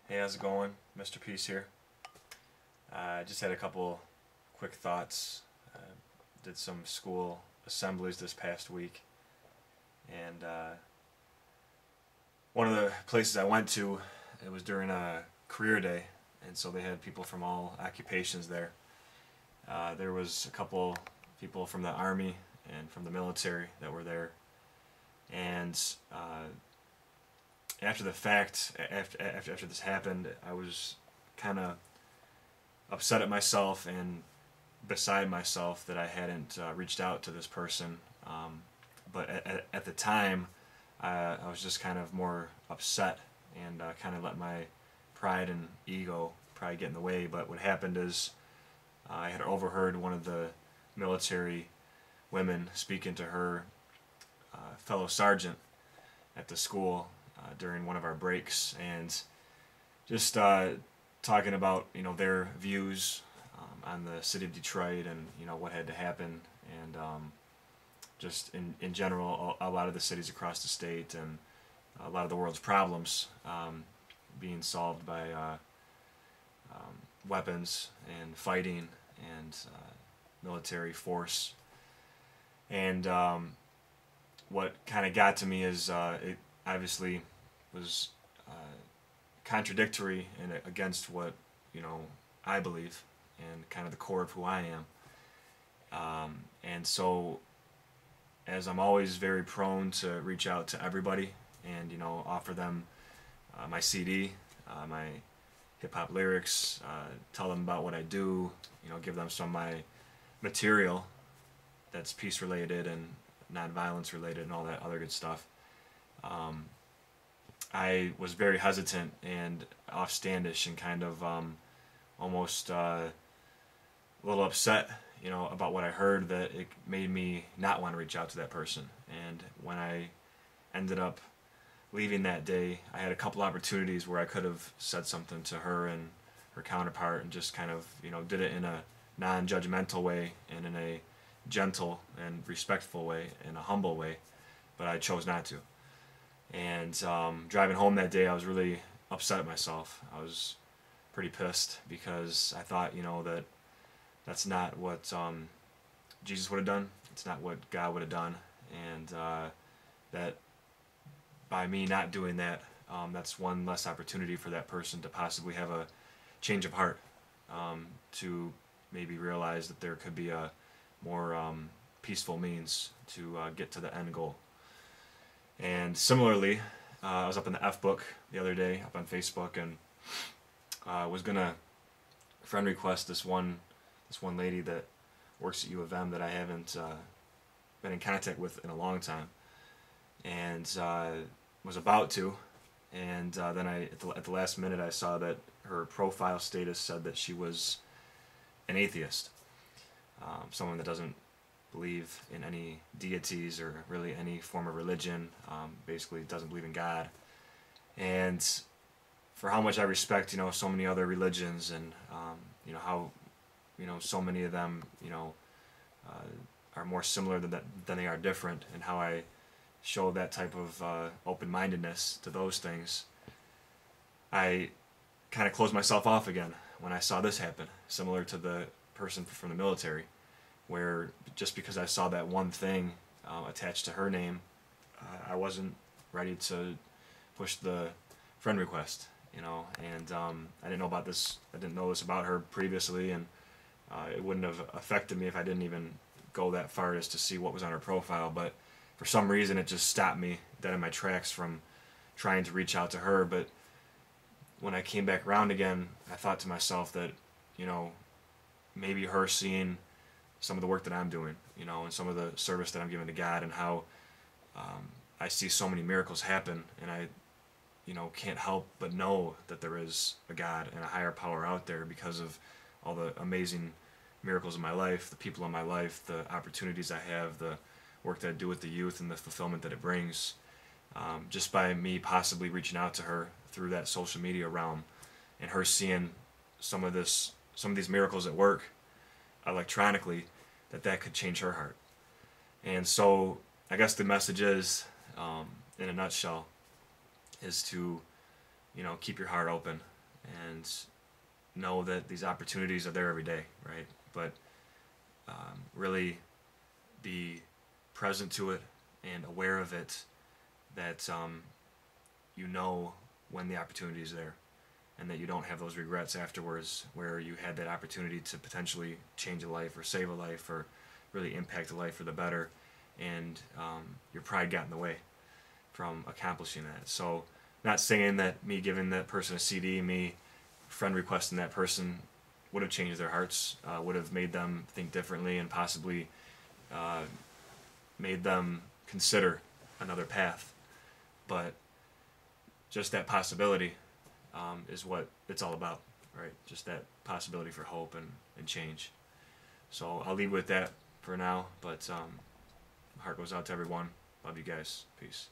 Hey, how's it going? Mr. Peace here. I just had a couple quick thoughts. Did some school assemblies this past week, and one of the places I went to, it was during a career day, and so they had people from all occupations there. There was a couple people from the Army and from the military that were there, and after the fact, after this happened, I was kind of upset at myself and beside myself that I hadn't reached out to this person. But at the time, I was just kind of more upset and kind of let my pride and ego probably get in the way. But what happened is I had overheard one of the military women speaking to her fellow sergeant at the school during one of our breaks, and just talking about their views on the city of Detroit and what had to happen, and just in general a lot of the cities across the state and a lot of the world's problems being solved by weapons and fighting and military force. And what kind of got to me is it obviously was contradictory and against what I believe and kind of the core of who I am. And so, as I'm always very prone to reach out to everybody and offer them my CD, my hip hop lyrics, tell them about what I do, give them some of my material that's peace related and non-violence related and all that other good stuff. I was very hesitant and offstandish and kind of almost a little upset, about what I heard, that it made me not want to reach out to that person. And when I ended up leaving that day, I had a couple opportunities where I could have said something to her and her counterpart and just kind of, did it in a non-judgmental way and in a gentle and respectful way, in a humble way, but I chose not to. And driving home that day, I was really upset at myself. I was pretty pissed because I thought, that that's not what Jesus would have done. It's not what God would have done. And that by me not doing that, that's one less opportunity for that person to possibly have a change of heart, to maybe realize that there could be a more peaceful means to get to the end goal. And similarly, I was up in the F book the other day, up on Facebook, and was gonna friend request this one lady that works at U of M that I haven't been in contact with in a long time, and was about to, and then at the last minute I saw that her profile status said that she was an atheist, someone that doesn't believe in any deities or really any form of religion, basically doesn't believe in God. And for how much I respect, so many other religions, and how so many of them are more similar than they are different, and how I show that type of open-mindedness to those things, I kind of closed myself off again when I saw this happen, similar to the person from the military, where just because I saw that one thing attached to her name, I wasn't ready to push the friend request, and I didn't know about this. I didn't know this about her previously, and it wouldn't have affected me if I didn't even go that far as to see what was on her profile. But for some reason, it just stopped me dead in my tracks from trying to reach out to her. But when I came back around again, I thought to myself that, maybe her seeing some of the work that I'm doing, and some of the service that I'm giving to God, and how I see so many miracles happen, and I, can't help but know that there is a God and a higher power out there because of all the amazing miracles in my life, the people in my life, the opportunities I have, the work that I do with the youth, and the fulfillment that it brings, just by me possibly reaching out to her through that social media realm, and her seeing some of these miracles at work electronically, that could change her heart. And so I guess the message is, in a nutshell, is to keep your heart open and know that these opportunities are there every day, right? But really be present to it and aware of it, that you know when the opportunity is there, and that you don't have those regrets afterwards where you had that opportunity to potentially change a life or save a life or really impact a life for the better, and your pride got in the way from accomplishing that. So not saying that me giving that person a CD, me friend requesting that person would have changed their hearts, would have made them think differently, and possibly made them consider another path. But just that possibility is what it's all about, right? Just that possibility for hope and change. So I'll leave with that for now, but heart goes out to everyone. Love you guys. Peace.